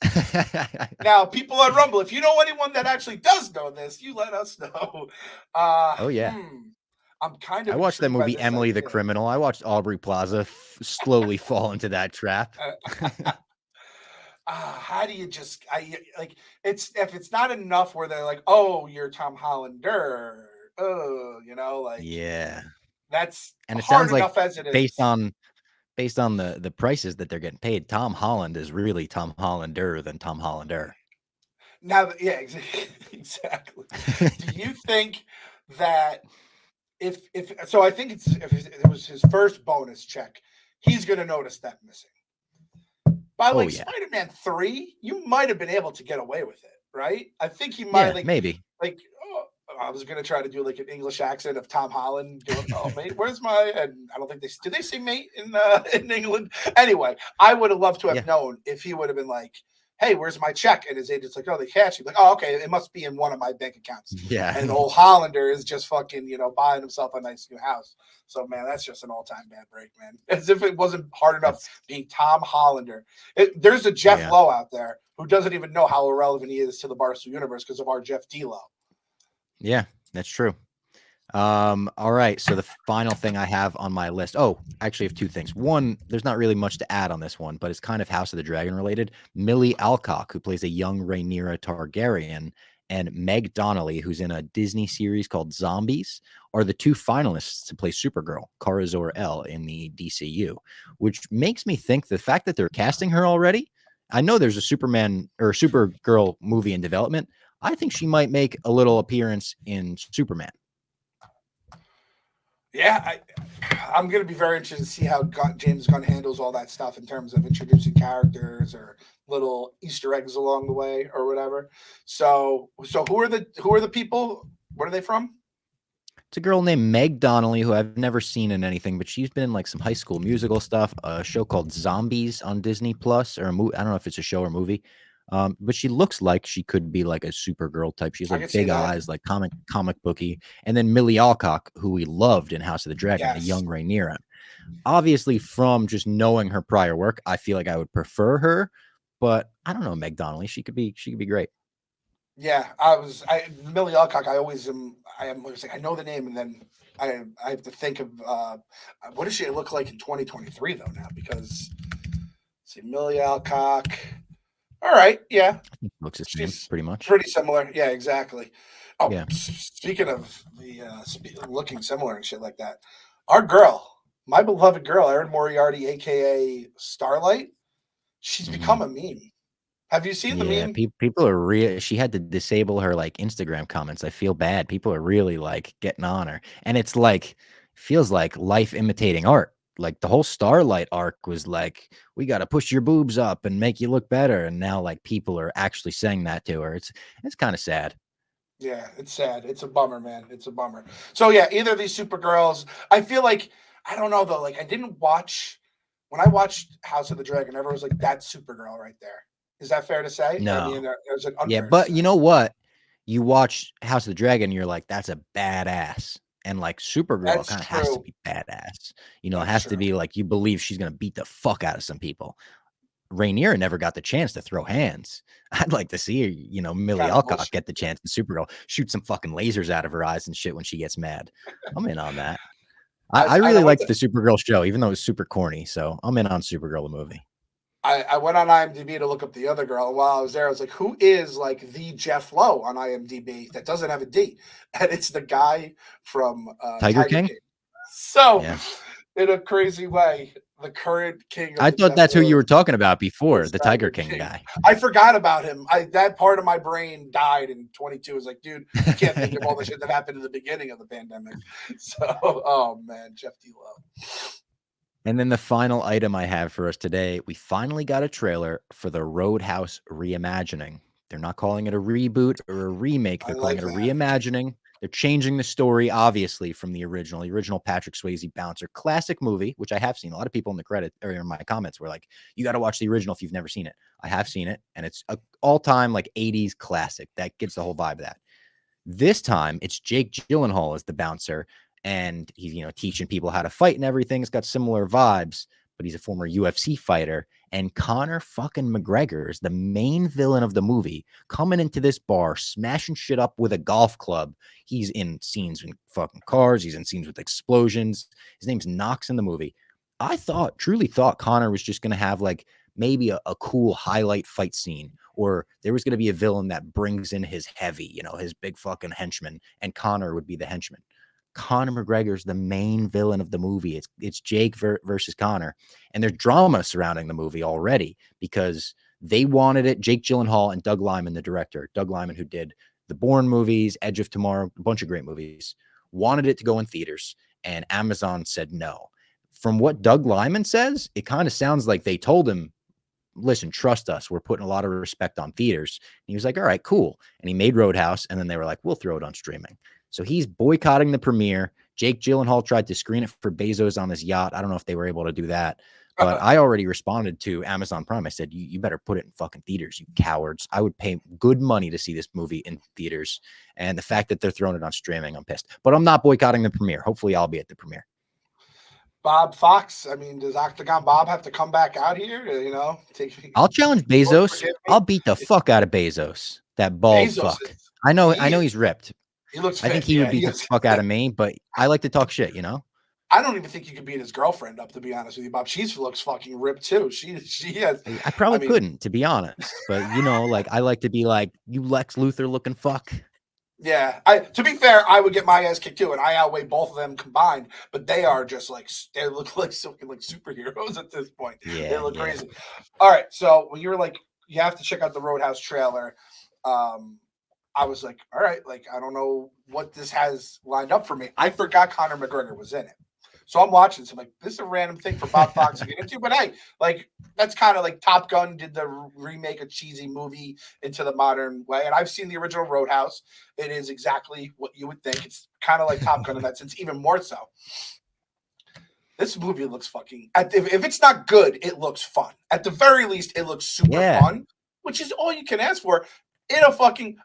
Now, people on Rumble, if you know anyone that actually does know this, you let us know. Oh yeah. I'm kind of. I watched that movie Emily the Criminal. I watched Aubrey Plaza slowly fall into that trap. How do you just it's if it's not enough where they're like, oh, you're Tom Hollander, Yeah, that's and it hard sounds like enough as it is. based on the prices that they're getting paid, Tom Holland is really Tom Hollander than Tom Hollander. Now, yeah, exactly. Do you think that if so? I think if it was his first bonus check, he's going to notice that missing. By Spider-Man 3, you might have been able to get away with it, right? I think he might maybe. I was gonna try to do like an English accent of Tom Holland doing, "Oh mate, where's my?" And I don't think they say mate in England. Anyway, I would have loved to have known if he would have been like, "Hey, where's my check?" And his agent's like, "Oh, they cashed you." Like, "Oh, okay, it must be in one of my bank accounts." Yeah. And old Hollander is just fucking, buying himself a nice new house. So man, that's just an all-time bad break, man. As if it wasn't hard enough being Tom Hollander. There's a Jeff Lowe out there who doesn't even know how irrelevant he is to the Barstool universe because of our Jeff D. Lowe. Yeah, that's true. All right. So the final thing I have on my list. Oh, I actually have two things. One, there's not really much to add on this one, but it's kind of House of the Dragon related. Millie Alcock, who plays a young Rhaenyra Targaryen, and Meg Donnelly, who's in a Disney series called Zombies, are the two finalists to play Supergirl, Kara Zor-El, in the DCU, which makes me think the fact that they're casting her already. I know there's a Superman or Supergirl movie in development. I think she might make a little appearance in Superman. Yeah, I'm going to be very interested to see how James Gunn handles all that stuff in terms of introducing characters or little Easter eggs along the way or whatever. So who are the people? Where are they from? It's a girl named Meg Donnelly who I've never seen in anything, but she's been in like some High School Musical stuff, a show called Zombies on Disney Plus, or a movie. I don't know if it's a show or movie. But she looks like she could be like a Supergirl type. She's like big eyes, like comic booky. And then Millie Alcock, who we loved in House of the Dragon, the young Rhaenyra. Obviously, from just knowing her prior work, I feel like I would prefer her. But I don't know, Meg Donnelly. She could be great. Yeah, Millie Alcock. I know the name, and then I have to think of what does she look like in 2023 though now, because see Millie Alcock. All right, yeah. Looks the same, pretty much. Pretty similar. Yeah, exactly. Oh, yeah. Speaking of the looking similar and shit like that, our girl, my beloved girl, Erin Moriarty, aka Starlight, she's become a meme. Have you seen the meme? People are real. She had to disable her like Instagram comments. I feel bad. People are really like getting on her, and it's like feels like life imitating art. Like the whole Starlight arc was like, we got to push your boobs up and make you look better. And now like people are actually saying that to her. It's kind of sad. Yeah, it's sad. It's a bummer, man. It's a bummer. So yeah, either of these Supergirls, I feel like, I don't know though. Like when I watched House of the Dragon, everyone was like, that's Supergirl right there. Is that fair to say? No. I mean, there's an unfair but you know what? You watch House of the Dragon, you're like, that's a badass. And like Supergirl kind of has to be badass. It has to be like you believe she's gonna beat the fuck out of some people. Rhaenyra never got the chance to throw hands. I'd like to see her, Millie Alcock get the chance to Supergirl shoot some fucking lasers out of her eyes and shit when she gets mad. I'm in on that. I really liked the Supergirl show, even though it was super corny. So I'm in on Supergirl the movie. I went on IMDb to look up the other girl. And while I was there, I was like, who is like the Jeff Lowe on IMDb that doesn't have a D? And it's the guy from Tiger King. So, in a crazy way, the current king. I thought that's who you were talking about before, the Tiger King guy. I forgot about him. That part of my brain died in 22. I was like, dude, I can't think of all the shit that happened in the beginning of the pandemic. So, oh man, Jeff D. Lowe. And then the final item I have for us today, we finally got a trailer for the Roadhouse reimagining. They're not calling it a reboot or a remake. They're calling it a that. reimagining. They're changing the story, obviously, from the original. The original Patrick Swayze Bouncer, classic movie, which I have seen. A lot of people in the credit or in my comments were like, "You got to watch the original if you've never seen it." I have seen it, and it's an all-time like '80s classic. That gets the whole vibe of that. This time, it's Jake Gyllenhaal as the bouncer, and he's teaching people how to fight and everything. It's got similar vibes, but he's a former UFC fighter. And Conor fucking McGregor is the main villain of the movie, coming into this bar, smashing shit up with a golf club. He's in scenes with fucking cars. He's in scenes with explosions. His name's Knox in the movie. I truly thought Conor was just going to have like maybe a cool highlight fight scene, or there was going to be a villain that brings in his heavy, his big fucking henchman, and Conor would be the henchman. Conor McGregor's the main villain of the movie. It's Jake versus Conor, and there's drama surrounding the movie already because they wanted it. Jake Gyllenhaal and Doug Liman, the director, Doug Liman, who did the Bourne movies, Edge of Tomorrow, a bunch of great movies, wanted it to go in theaters, and Amazon said no. From what Doug Liman says, it kind of sounds like they told him, "Listen, trust us. We're putting a lot of respect on theaters." And he was like, "All right, cool." And he made Roadhouse, and then they were like, "We'll throw it on streaming." So he's boycotting the premiere. Jake Gyllenhaal tried to screen it for Bezos on his yacht. I don't know if they were able to do that, but I already responded to Amazon Prime. I said, you better put it in fucking theaters, you cowards. I would pay good money to see this movie in theaters. And the fact that they're throwing it on streaming, I'm pissed. But I'm not boycotting the premiere. Hopefully I'll be at the premiere. Bob Fox. I mean, does Octagon Bob have to come back out here to, I'll challenge Bezos. I'll beat the fuck out of Bezos. That bald Bezos fuck. I know he's ripped. He looks I think he would beat the fuck out of me, but I like to talk shit, I don't even think you could beat his girlfriend up, to be honest with you, Bob. She looks fucking ripped too. She has. I probably couldn't, to be honest. But like I like to be like, "You Lex Luthor looking fuck." Yeah. To be fair, I would get my ass kicked too, and I outweigh both of them combined. But they are just like they look like superheroes at this point. Yeah, they look crazy. All right, so when you were like, you have to check out the Roadhouse trailer. I was like, all right, like, I don't know what this has lined up for me. I forgot Conor McGregor was in it. So I'm watching this. I'm like, this is a random thing for Bob Fox to get into. But hey, like, that's kind of like Top Gun did the remake a cheesy movie into the modern way. And I've seen the original Roadhouse. It is exactly what you would think. It's kind of like Top Gun in that sense, even more so. This movie looks fucking, if it's not good, it looks fun. At the very least, it looks super fun, which is all you can ask for.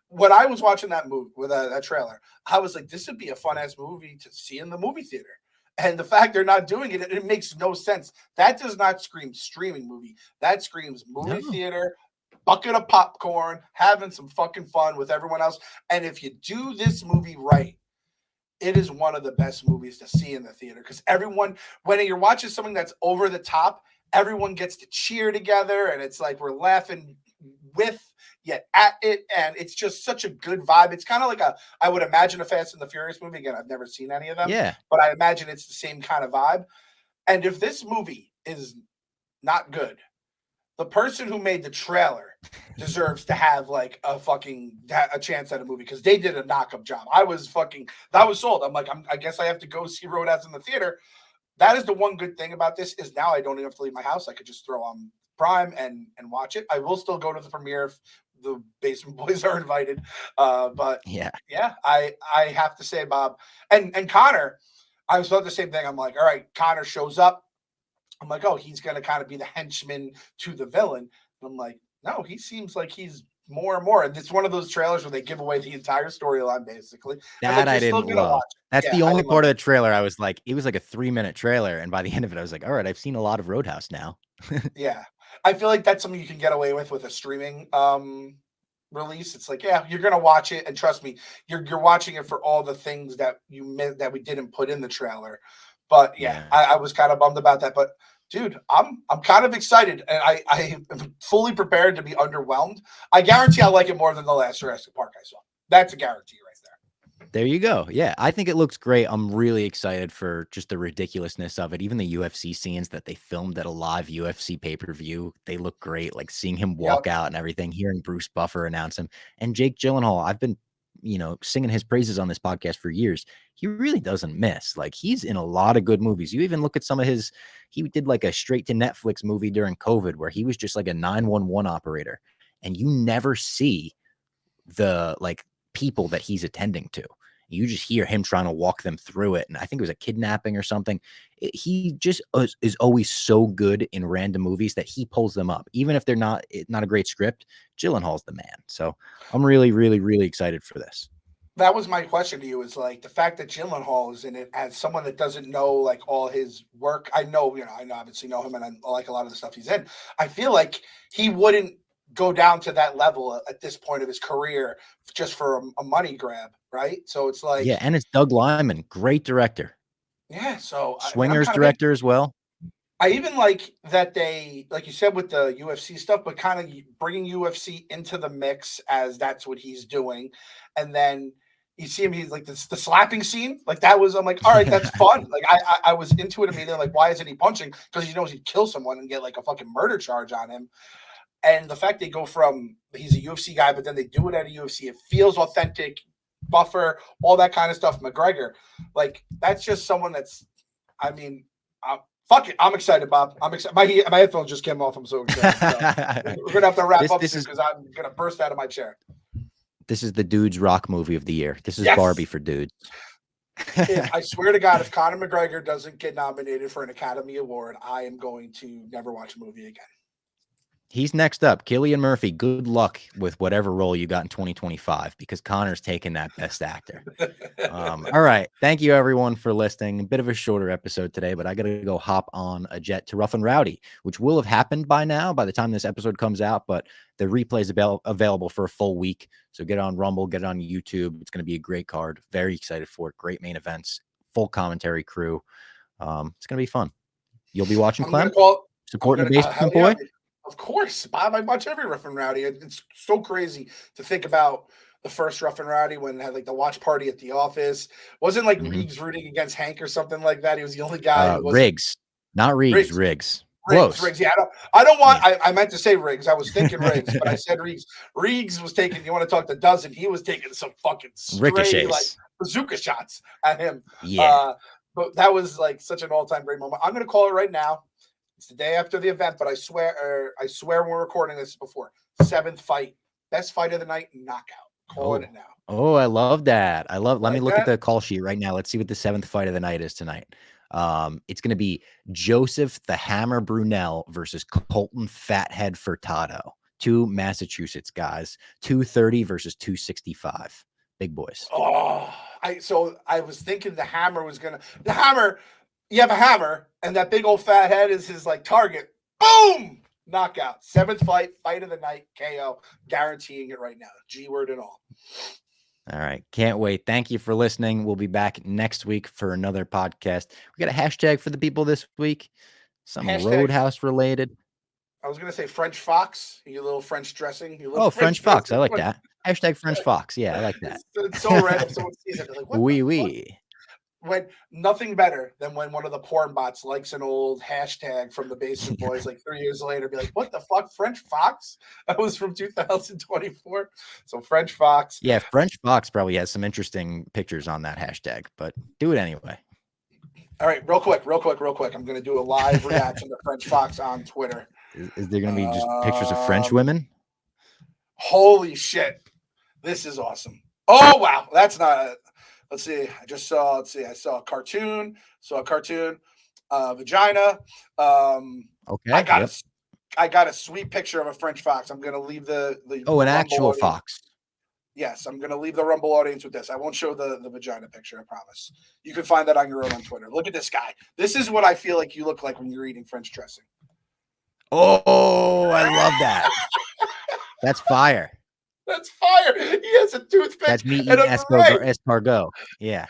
When I was watching that movie with that trailer, I was like, this would be a fun ass movie to see in the movie theater. And the fact they're not doing it, it makes no sense. That does not scream streaming movie. That screams movie theater, bucket of popcorn, having some fucking fun with everyone else. And if you do this movie right, it is one of the best movies to see in the theater because everyone, when you're watching something that's over the top, everyone gets to cheer together, and it's like we're laughing with yet at it, and it's just such a good vibe. It's kind of like I would imagine a Fast and the Furious movie. Again, I've never seen any of them, but I imagine it's the same kind of vibe. And if this movie is not good, the person who made the trailer deserves to have like a chance at a movie because they did a knock-up job. I was sold. I'm like, I guess I have to go see Roadhouse in the theater. That is the one good thing about this is now I don't even have to leave my house. I could just throw on Prime and watch it. I will still go to the premiere if the Basement Boys are invited. But I have to say, Bob and Connor, I thought the same thing. I'm like, all right, Connor shows up. I'm like, oh, he's going to kind of be the henchman to the villain. And I'm like, no, he seems like he's more and more. And it's one of those trailers where they give away the entire storyline, basically. That I didn't love. That's the only part of the trailer I was like, it was like a 3-minute trailer. And by the end of it, I was like, all right, I've seen a lot of Roadhouse now. Yeah. I feel like that's something you can get away with a streaming release. It's like, yeah, you're going to watch it. And trust me, you're watching it for all the things that you meant that we didn't put in the trailer. But I was kind of bummed about that. But dude, I'm kind of excited, and I am fully prepared to be underwhelmed. I guarantee I'll like it more than the last Jurassic Park I saw. That's a guarantee right there. There you go. Yeah, I think it looks great. I'm really excited for just the ridiculousness of it. Even the UFC scenes that they filmed at a live UFC pay-per-view, they look great. Like seeing him walk out and everything, hearing Bruce Buffer announce him, and Jake Gyllenhaal. I've been singing his praises on this podcast for years. He really doesn't miss. Like he's in a lot of good movies. You even look at some of he did like a straight to Netflix movie during COVID where he was just like a 911 operator. and you never see the like people that he's attending to. You just hear him trying to walk them through it. And I think it was a kidnapping or something. He just is always so good in random movies that he pulls them up. Even if they're not a great script, Gyllenhaal's the man. So I'm really, really, really excited for this. That was my question to you, is like the fact that Gyllenhaal is in it as someone that doesn't know like all his work. I obviously know him and I like a lot of the stuff he's in. I feel like he wouldn't go down to that level at this point of his career just for a money grab, right? So it's like, yeah, and it's Doug Liman, great director. Yeah, so Swingers director as well. I even like that they, like you said, with the UFC stuff, but kind of bringing UFC into the mix as that's what he's doing, and then you see him, he's like the slapping scene, like that was, I'm like, all right, that's fun. Like I was into it immediately. Like, why isn't he punching? Because he knows he'd kill someone and get like a fucking murder charge on him. And the fact they go from he's a UFC guy, but then they do it at a UFC, it feels authentic, buffer, all that kind of stuff. McGregor, like that's just someone that's, I mean, fuck it, I'm excited, Bob. I'm excited. My headphones just came off. I'm so excited. So we're gonna have to wrap up soon because I'm gonna burst out of my chair. This is the dudes rock movie of the year. This is Barbie for dudes. I swear to God, if Conor McGregor doesn't get nominated for an Academy Award, I am going to never watch a movie again. He's next up. Cillian Murphy, good luck with whatever role you got in 2025 because Connor's taking that best actor. All right. Thank you, everyone, for listening. A bit of a shorter episode today, but I got to go hop on a jet to Rough and Rowdy, which will have happened by now by the time this episode comes out, but the replay is available for a full week. So get it on Rumble, get it on YouTube. It's going to be a great card. Very excited for it. Great main events, full commentary crew. It's going to be fun. You'll be watching Clem? Supporting the basement boy? Of course, Bob. I watch every Rough and Rowdy. It's so crazy to think about the first Rough and Rowdy when they had like the watch party at the office. Wasn't like Riggs rooting against Hank or something like that. He was the only guy. Riggs, not Riggs. Riggs. Riggs. Yeah, I don't want. Yeah. I meant to say Riggs. I was thinking Riggs, but I said Riggs. Riggs was taking. You want to talk to Dozen? He was taking some fucking stray, like bazooka shots at him. Yeah. But that was like such an all-time great moment. I'm going to call it right now. It's the day after the event, but I swear when we're recording this before 7th fight, best fight of the night, knockout. Calling it now. Oh, I love that. Let me look at the call sheet right now. Let's see what the 7th fight of the night is tonight. It's going to be Joseph the Hammer Brunel versus Colton Fathead Furtado. 2 Massachusetts guys. 230 versus 265. Big boys. Oh, I was thinking the Hammer. You have a hammer, and that big old fat head is his like target. Boom! Knockout. 7th fight of the night, KO. Guaranteeing it right now. G word and all. All right. Can't wait. Thank you for listening. We'll be back next week for another podcast. We got a hashtag for the people this week. Some Roadhouse related. I was going to say French Fox. You little French dressing. French Fox. I like that. Hashtag French Fox. Yeah, I like that. It's so random. Someone sees it. They're like, what the fuck? When nothing better than when one of the porn bots likes an old hashtag from the Basement Boys like 3 years later, be like, what the fuck, French Fox? That was from 2024. So French Fox. Yeah, French Fox probably has some interesting pictures on that hashtag, but do it anyway. All right, real quick. I'm going to do a live reaction to French Fox on Twitter. Is there going to be just pictures of French women? Holy shit. This is awesome. Oh, wow. That's not... Let's see. I saw a cartoon. Vagina. Okay. I got a sweet picture of a French fox. I'm gonna leave the an actual audience. Fox. Yes, I'm gonna leave the Rumble audience with this. I won't show the vagina picture. I promise. You can find that on your own on Twitter. Look at this guy. This is what I feel like you look like when you're eating French dressing. Oh, I love that. That's fire. That's fire. He has a toothpick. That's me eating escargot. Yeah.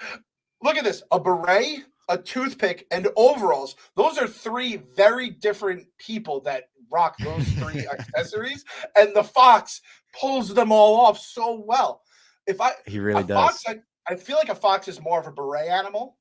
Look at this. A beret, a toothpick, and overalls. Those are 3 very different people that rock those 3 accessories. And the fox pulls them all off so well. He really does. I feel like a fox is more of a beret animal.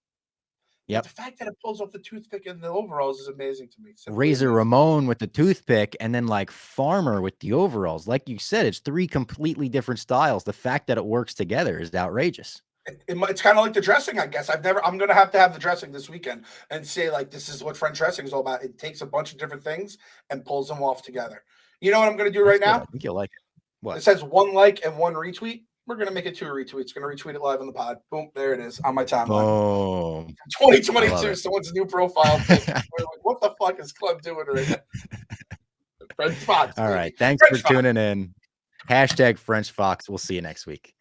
Yep. The fact that it pulls off the toothpick and the overalls is amazing to me. Razor Ramon with the toothpick and then like Farmer with the overalls. Like you said, it's 3 completely different styles. The fact that it works together is outrageous. It's kind of like the dressing, I guess. I'm going to have the dressing this weekend and say like, this is what French dressing is all about. It takes a bunch of different things and pulls them off together. You know what I'm going to do right now? I think you'll like it. What? It says 1 like and 1 retweet. We're gonna make it 2 retweets. Gonna retweet it live on the pod. Boom, there it is on my timeline. Oh, 2022, someone's new profile pic. We're like, what the fuck is Clem doing right now? French Fox. All baby. right. Thanks French for Fox. tuning in. Hashtag French Fox. We'll see you next week.